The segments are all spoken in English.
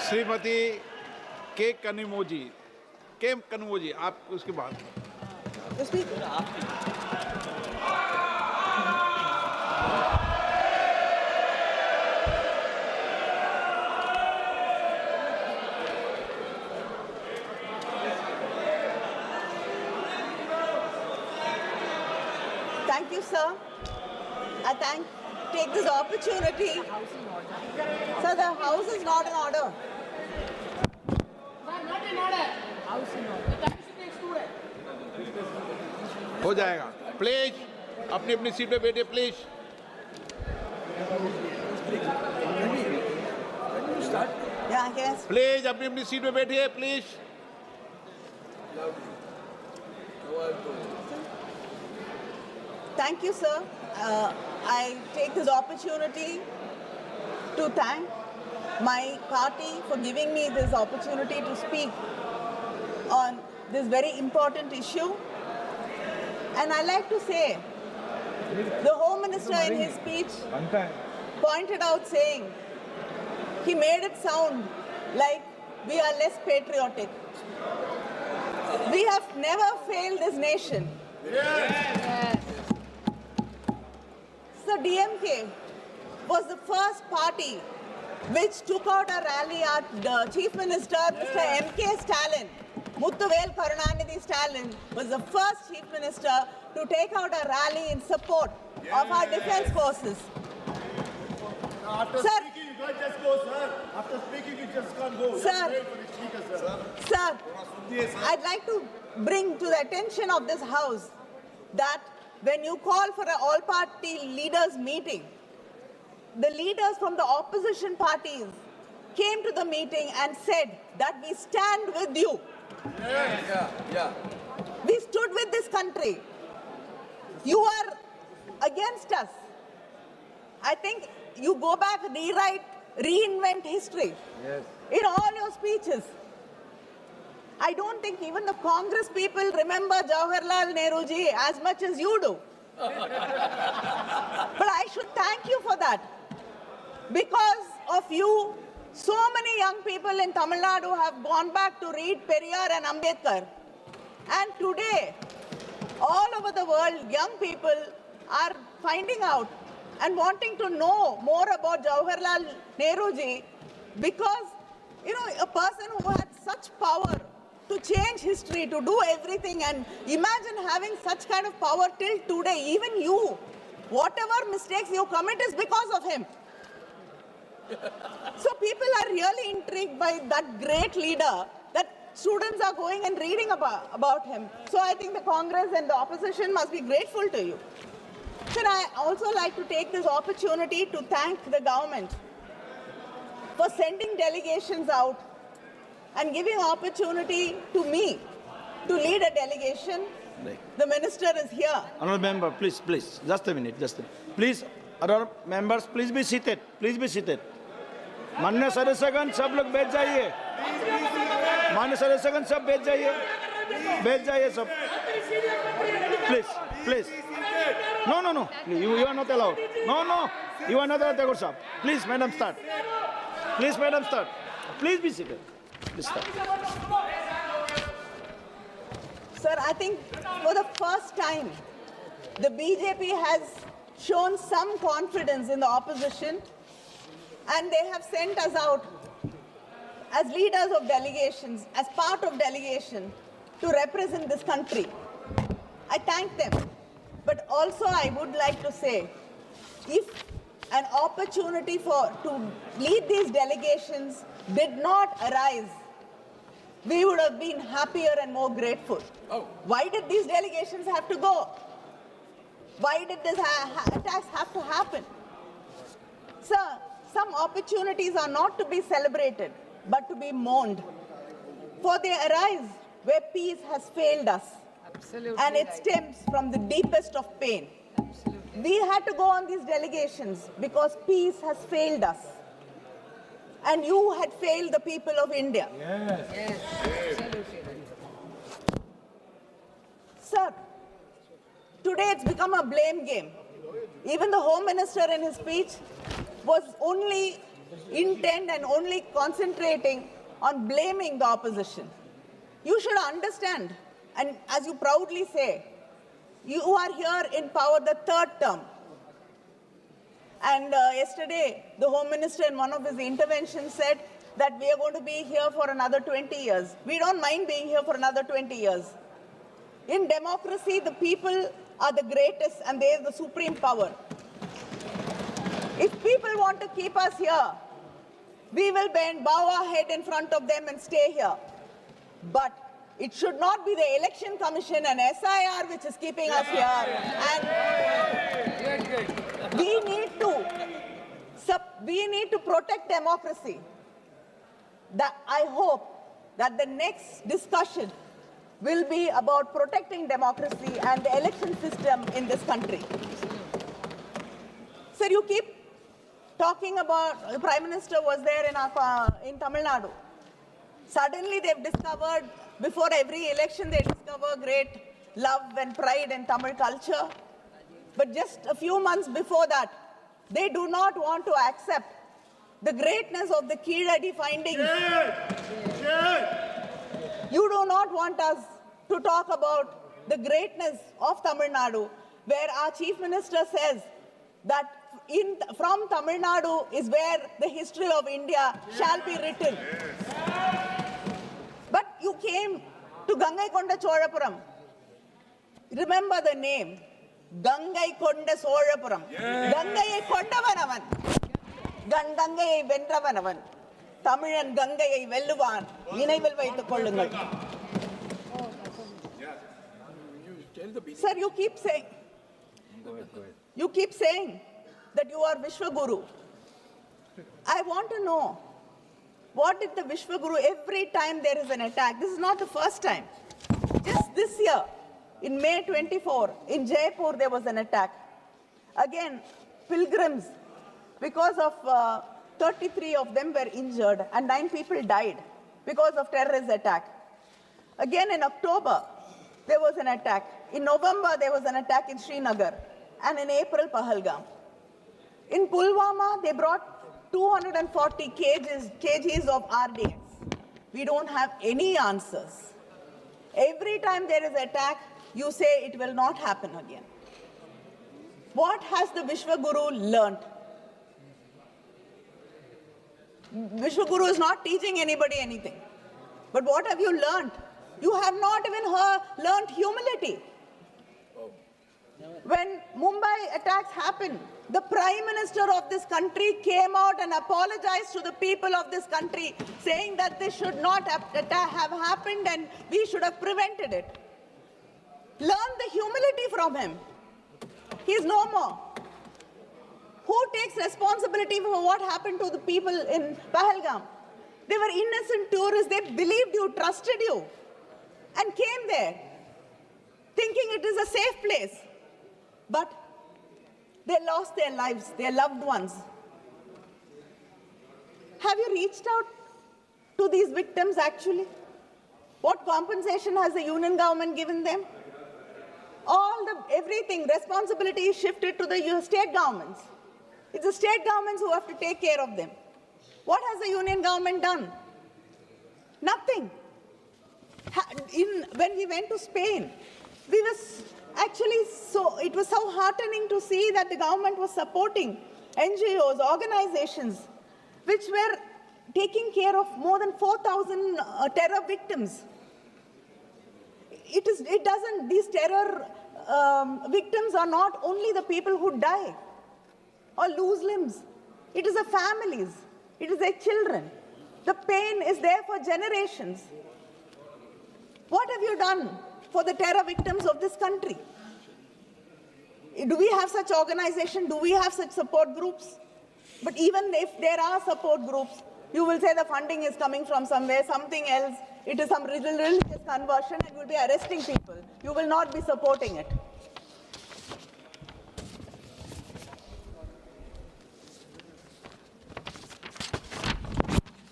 श्रीमती के कनिमोझी, आप उसके बाद Thank you, sir. I take this opportunity. Sir, the house is not in order. Not in order. House in order. The time should be excluded. हो जाएगा. Please अपनी अपनी seat पे बैठिए प्लीज. Yeah, yes. प्लीज अपनी अपनी seat पे बैठिए please. Thank you, sir. I take this opportunity to thank my party for giving me this opportunity to speak on this very important issue. And I like to say, the Home Minister in his speech pointed out saying, he made it sound like we are less patriotic. We have never failed this nation. Yes. So DMK was the first party which took out a rally at the Chief Minister, Mr. M.K. Stalin. Muthuvel Karunanidhi Stalin was the first Chief Minister to take out a rally in support of our defense forces. After speaking, you can't just go, sir. After speaking, you just can't go. Sir. Wait for the speaker, sir. Sir, I'd like to bring to the attention of this House that when you call for an all-party leaders meeting, the leaders from the opposition parties came to the meeting and said that we stand with you. Yes. Yeah. We stood with this country. You are against us. I think you go back, reinvent history. Yes. In all your speeches. I don't think even the Congress people remember Jawaharlal Nehru ji as much as you do. But I should thank you for that. Because of you, so many young people in Tamil Nadu have gone back to read Periyar and Ambedkar. And today, all over the world, young people are finding out and wanting to know more about Jawaharlal Nehru ji, because, you know, a person who had such power to change history, to do everything, and imagine having such kind of power till today. Even you, whatever mistakes you commit is because of him. So people are really intrigued by that great leader, that students are going and reading about him. So I think the Congress and the opposition must be grateful to you. Sir, I also like to take this opportunity to thank the government for sending delegations out and giving opportunity to me to lead a delegation. The minister is here. Honourable member, please, just a minute. Please, other members, please be seated. माननीय सदस्यगण सब लोग बैठ जाइए. माननीय सदस्यगण सब बैठ जाइए सब. Please. No. You are not allowed. No. You are not allowed, Tagore sahab. Please, madam, start. Please be seated. Please start. Sir, I think for the first time, the BJP has shown some confidence in the opposition, and they have sent us out as leaders of delegations, as part of delegation, to represent this country. I thank them. But also I would like to say, if an opportunity to lead these delegations did not arise, we would have been happier and more grateful. Why did these delegations have to go? Why did these attacks have to happen? Sir, some opportunities are not to be celebrated, but to be mourned. For they arise where peace has failed us. Absolutely. And it stems from the deepest of pain. Absolutely. We had to go on these delegations because peace has failed us. And you had failed the people of India. Yes. Absolutely. Sir, Today it's become a blame game. Even the Home Minister in his speech was only intent and only concentrating on blaming the opposition. You should understand, and as you proudly say, you are here in power the third term. And yesterday, the Home Minister in one of his interventions said that we are going to be here for another 20 years. We don't mind being here for another 20 years. In democracy, the people are the greatest and they are the supreme power. If people want to keep us here, we will bow our head in front of them and stay here. But it should not be the Election Commission and SIR which is keeping us here. And we need to protect democracy. I hope that the next discussion will be about protecting democracy and the election system in this country. Sir, you keep talking about, the Prime Minister was there in Tamil Nadu. Suddenly they've discovered, before every election they discover great love and pride in Tamil culture. But just a few months before that, they do not want to accept the greatness of the Keeladi findings. You do not want us to talk about the greatness of Tamil Nadu, where our Chief Minister says that from Tamil Nadu is where the history of India shall be written. But you came to Gangaikonda Cholapuram. Remember the name. Gangaikonda Cholapuram. Gangaiயை கொண்டவனவன். Gangaiயை வென்றவனவன். தமிழன் கங்கையை வெல்லுவான். நினைவில் வைத்துக் கொள்ளுங்கள். Sir, you keep saying that you are Vishwaguru. I want to know, what did the Vishwaguru, every time there is an attack, this is not the first time. Just this year, in May 24, in Jaipur, there was an attack. Again, pilgrims, because of 33 of them were injured and 9 people died because of terrorist attack. Again, in October, there was an attack. In November, there was an attack in Srinagar. And in April, Pahalgam. In Pulwama, they brought 240 kgs of RDX. We don't have any answers. Every time there is an attack, you say it will not happen again. What has the Vishwaguru learned? Vishwaguru is not teaching anybody anything. But what have you learned? You have not even learned humility. When Mumbai attacks happened, the Prime Minister of this country came out and apologized to the people of this country, saying that this should not have happened and we should have prevented it. Learn the humility from him. He is no more. Who takes responsibility for what happened to the people in Pahalgam? They were innocent tourists. They believed you, trusted you, and came there thinking it is a safe place. But they lost their lives, their loved ones. Have you reached out to these victims actually? What compensation has the union government given them? Everything, responsibility is shifted to the state governments. It's the state governments who have to take care of them. What has the union government done? Nothing. When we went to Spain, it was so heartening to see that the government was supporting NGOs, organizations, which were taking care of more than 4,000 terror victims. These terror victims are not only the people who die or lose limbs. It is the families. It is their children. The pain is there for generations. What have you done for the terror victims of this country? Do we have such organization? Do we have such support groups? But even if there are support groups, you will say the funding is coming from somewhere, something else. It is some religious conversion and you will be arresting people. You will not be supporting it.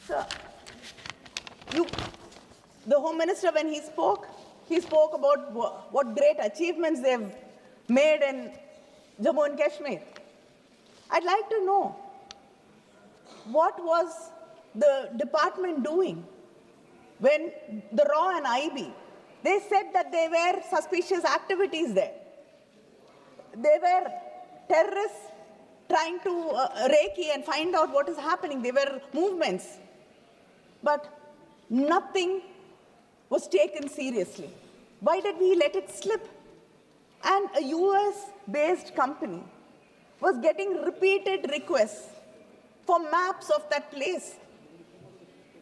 So, the Home Minister, when he spoke about what great achievements they've made in Jammu and Kashmir. I'd like to know, what was the department doing when the RAW and IB, they said that there were suspicious activities there. They were terrorists trying to recce and find out what is happening. There were movements. But nothing was taken seriously. Why did we let it slip? And a US-based company was getting repeated requests for maps of that place.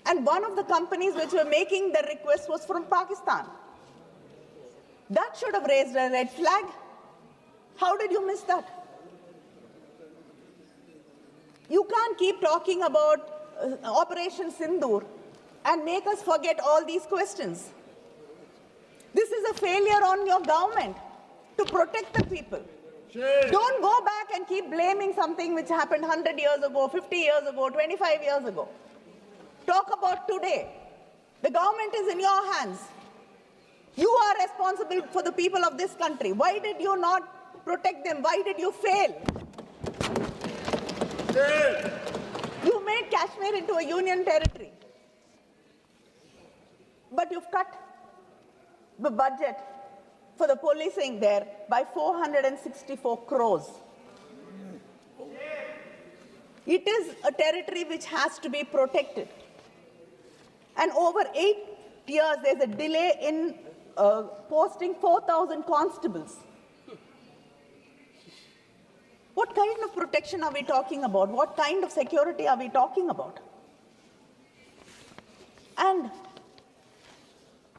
And one of the companies which were making the request was from Pakistan. That should have raised a red flag. How did you miss that? You can't keep talking about Operation Sindoor and make us forget all these questions. This is a failure on your government to protect the people. Don't go back and keep blaming something which happened 100 years ago, 50 years ago, 25 years ago. Talk about today. The government is in your hands. You are responsible for the people of this country. Why did you not protect them? Why did you fail? You made Kashmir into a union territory. But you've cut the budget for the policing there by 464 crores. It is a territory which has to be protected. And over 8 years, there's a delay in posting 4,000 constables. What kind of protection are we talking about? What kind of security are we talking about? And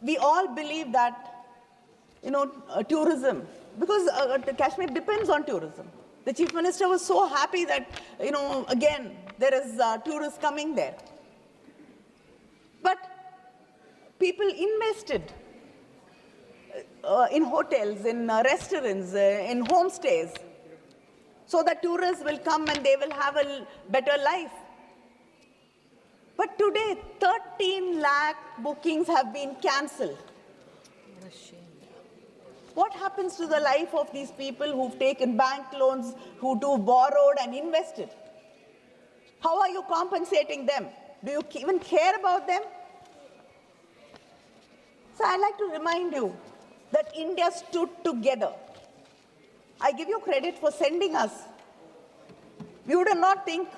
we all believe that, tourism, because Kashmir depends on tourism. The Chief Minister was so happy that, again, there is tourists coming there. But people invested in hotels, in restaurants, in homestays, so that tourists will come and they will have a better life. But today, 13 lakh bookings have been cancelled. What a shame. What happens to the life of these people who've taken bank loans, who borrowed and invested? How are you compensating them? Do you even care about them? So I'd like to remind you that India stood together. I give you credit for sending us. We would not think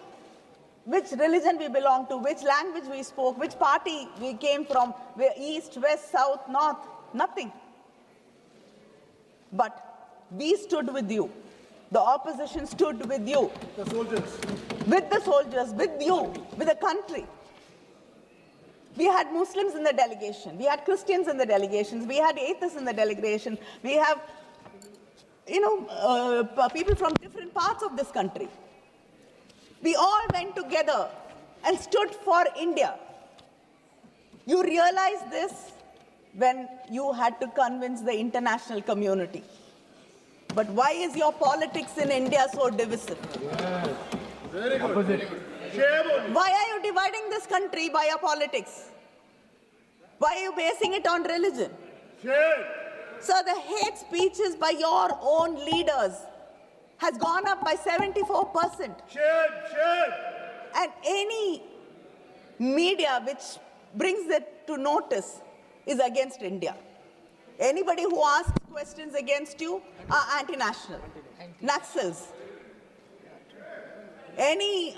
which religion we belong to, which language we spoke, which party we came from, east, west, south, north, nothing. But we stood with you. The opposition stood with you. The soldiers. With the soldiers, with you, with the country. We had Muslims in the delegation. We had Christians in the delegations. We had atheists in the delegation. We have, people from different parts of this country. We all went together and stood for India. You realize this when you had to convince the international community. But why is your politics in India so divisive? Very good. Shame on you. Why are you dividing this country by your politics? Why are you basing it on religion? Shame. So the hate speeches by your own leaders has gone up by 74%. Shame. And any media which brings it to notice is against India. Anybody who asks questions against you are anti-national, Naxals. Any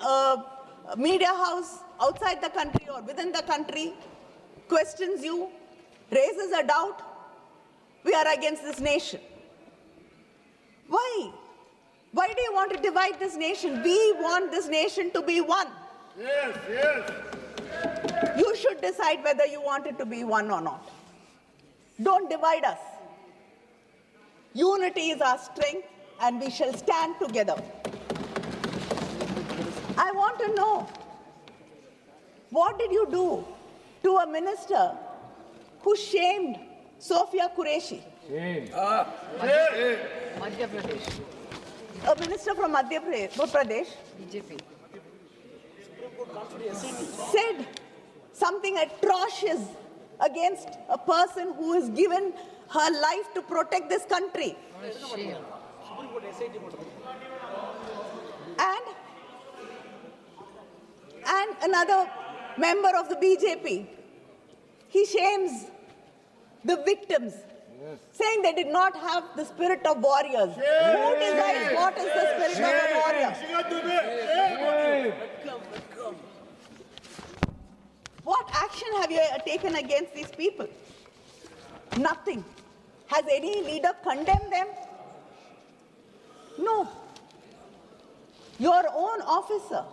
media house outside the country or within the country questions you, raises a doubt, we are against this nation. Why? Why do you want to divide this nation? We want this nation to be one. Yes. You should decide whether you want it to be one or not. Don't divide us. Unity is our strength, and we shall stand together. I want to know, what did you do to a minister who shamed Sophia Qureshi? Madhya Pradesh. A minister from Madhya Pradesh BJP. said something atrocious against a person who has given her life to protect this country. What a shame. And another member of the BJP, he shames the victims, saying they did not have the spirit of warriors. Who decides what is the spirit of a warrior? What action have you taken against these people? Nothing. Has any leader condemned them? No. Your own officer,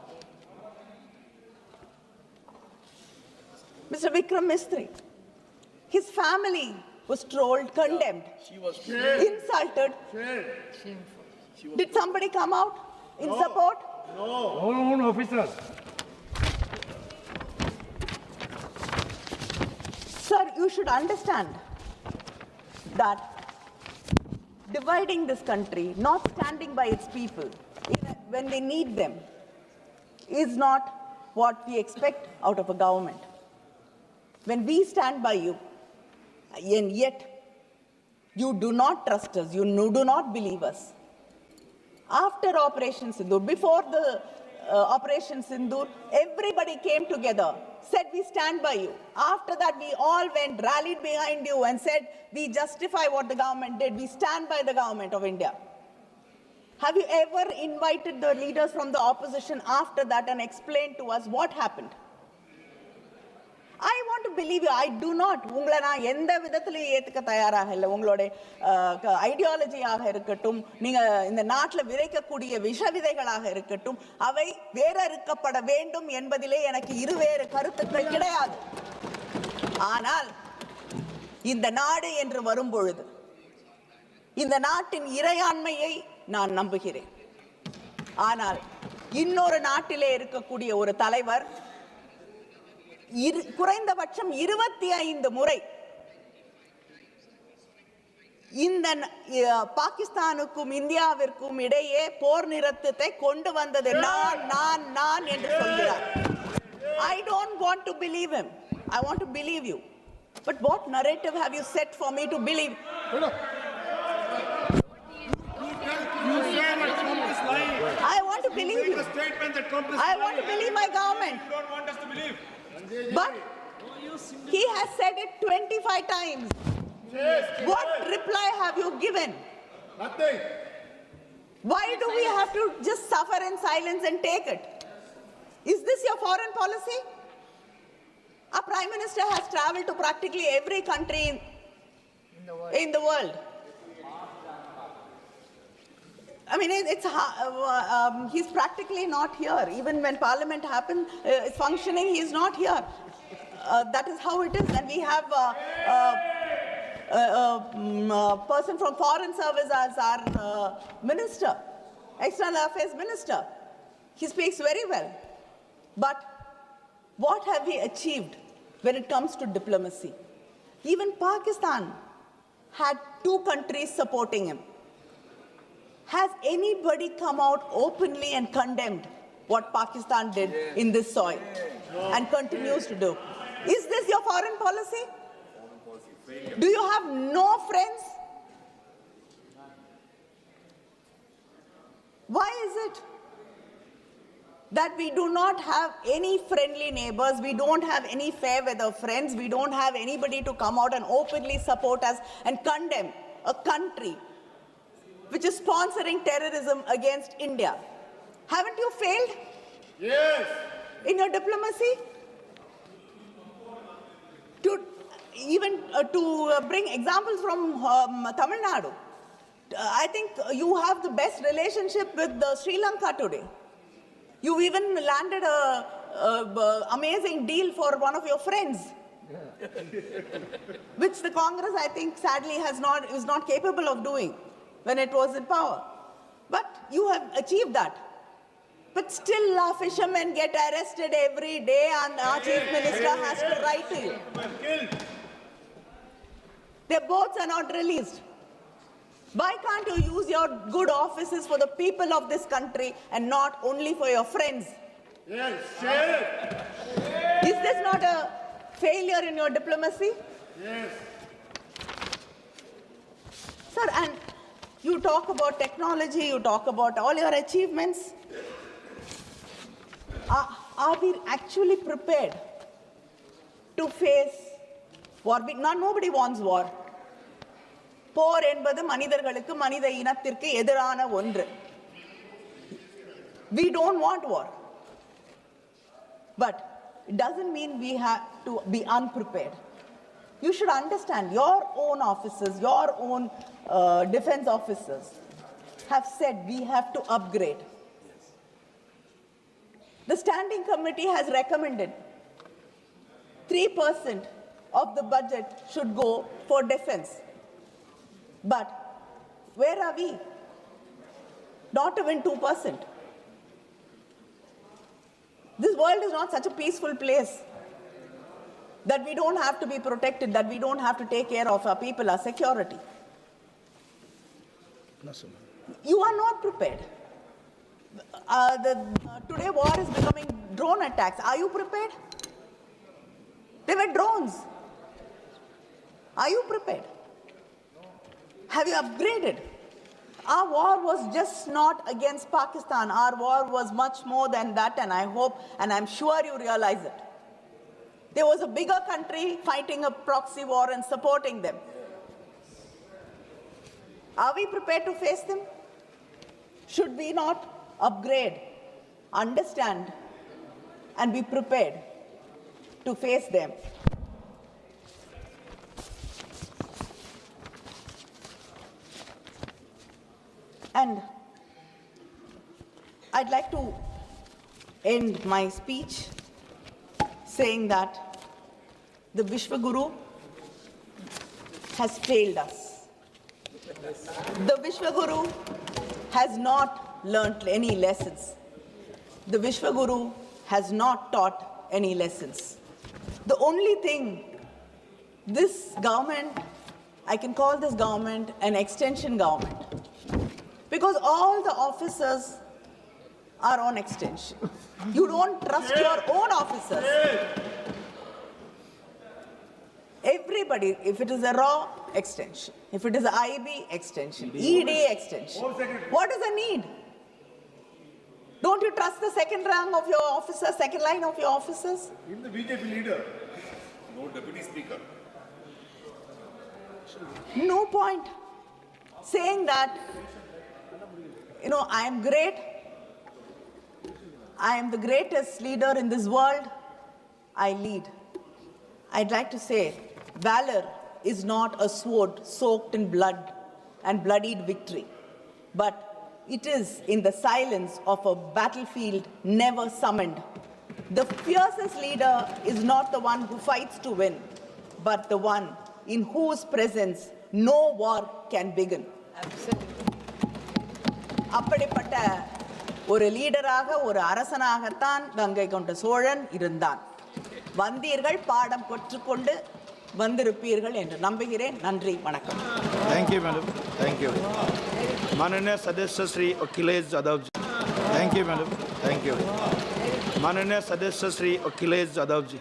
Mr. Vikram Mistry, his family was trolled, condemned, insulted. Shameful. Did somebody come out in support? own officers. Sir, you should understand that dividing this country, not standing by its people when they need them, is not what we expect out of a government. When we stand by you, and yet you do not trust us, you do not believe us. After Operation Sindoor, before the Operation Sindoor, everybody came together, said we stand by you. After that, we all went, rallied behind you and said we justify what the government did. We stand by the government of India. Have you ever invited the leaders from the opposition after that and explained to us what happened? I want to believe you. I do not. உங்களை நான் எந்த விதத்திலையும் ஏத்துக்க தயாராக இல்லை. உங்களுடைய ஐடியாலஜியாக இருக்கட்டும், நீங்க இந்த நாட்டில் விதைக்கக்கூடிய விஷ விதைகளாக இருக்கட்டும், அவை வேறறுக்கப்பட வேண்டும் என்பதிலே எனக்கு இருவேறு கருத்துக்கள் கிடையாது. ஆனால் இந்த நாடு என்று வரும் பொழுது இந்த நாட்டின் இறையாண்மையை நான் நம்புகிறேன். ஆனால் இன்னொரு நாட்டிலே இருக்கக்கூடிய ஒரு தலைவர் குறைந்தபட்சம் 25 முறை இந்த பாகிஸ்தானுக்கும் இந்தியாவிற்கும் இடையே போர் நிறுத்தத்தை கொண்டு வந்தது நான் என்று சொல்கிறார். I don't want to believe him. I want to believe you. But what narrative have you set for me to believe? I want to believe you. I want to believe my government. You don't want us to believe. But he has said it 25 times. What reply have you given? Nothing. Why do we have to just suffer in silence and take it? Is this your foreign policy? Our Prime Minister has traveled to practically every country in the world. I mean, he's practically not here. Even when Parliament is functioning, he's not here. That is how it is. And we have a person from Foreign Service as our minister, External Affairs Minister. He speaks very well. But what have we achieved when it comes to diplomacy? Even Pakistan had 2 countries supporting him. Has anybody come out openly and condemned what Pakistan did in this soil and continues to do? Is this your foreign policy? Do you have no friends? Why is it that we do not have any friendly neighbors, we don't have any fair weather friends, we don't have anybody to come out and openly support us and condemn a country which is sponsoring terrorism against India? Haven't you failed? Yes. In your diplomacy? To bring examples from Tamil Nadu. I think you have the best relationship with Sri Lanka today. You even landed an amazing deal for one of your friends, which the Congress, I think, sadly is not capable of doing when it was in power. But you have achieved that. But still, our fishermen get arrested every day and our chief minister has to write to you. Their boats are not released. Why can't you use your good offices for the people of this country and not only for your friends? Yes, share. Is this not a failure in your diplomacy? Yes. Sir, and you You talk about technology, you talk about all your achievements. Are we actually prepared to face war? Nobody wants war. போர் என்பது மனிதர்களுக்கு மனித இனத்திற்கு எதிரான ஒன்று. We don't want war. But it doesn't mean we have to be unprepared. You should understand your own officers, your own defense officers have said we have to upgrade. The standing committee has recommended 3% of the budget should go for defense. But where are we? Not even 2%. This world is not such a peaceful place that we don't have to be protected, that we don't have to take care of our people, our security. You are not prepared. Today war is becoming drone attacks. Are you prepared? They were drones. Are you prepared? Have you upgraded? Our war was just not against Pakistan. Our war was much more than that, and I hope and I'm sure you realize it. There was a bigger country fighting a proxy war and supporting them. Are we prepared to face them? Should we not upgrade, understand, and be prepared to face them? And I'd like to end my speech saying that the Vishwaguru has failed us. The Vishwaguru has not learnt any lessons. The Vishwaguru has not taught any lessons. The only thing this government, I can call this government an extension government, because all the officers are on extension. You don't trust your own officers. Everybody, if it is a RAW, extension. If it is a IB, extension. ED, extension. What is the need? Don't you trust the second rank of your officers, second line of your officers? Even the BJP leader. No deputy speaker. No point saying that, I am great. I am the greatest leader in this world. I lead. I'd like to say, valor is not a sword soaked in blood and bloodied victory, but it is in the silence of a battlefield never summoned. The fiercest leader is not the one who fights to win, but the one in whose presence no war can begin. அப்படிப்பட்ட ஒரு லீடராக, ஒரு அரசனாகத்தான் கங்கை கொண்ட சோழன் இருந்தான். வந்தீர்கள், பாடம் கற்றுக்கொண்டு வந்திருப்பீர்கள் என்று நம்புகிறேன். நன்றி, வணக்கம். Thank you, madam. Thank you. माननीय सदस्य Shri Akhilesh Yadav ji. Thank you, madam. Thank you. माननीय सदस्य श्री अखिलेश यादव जी.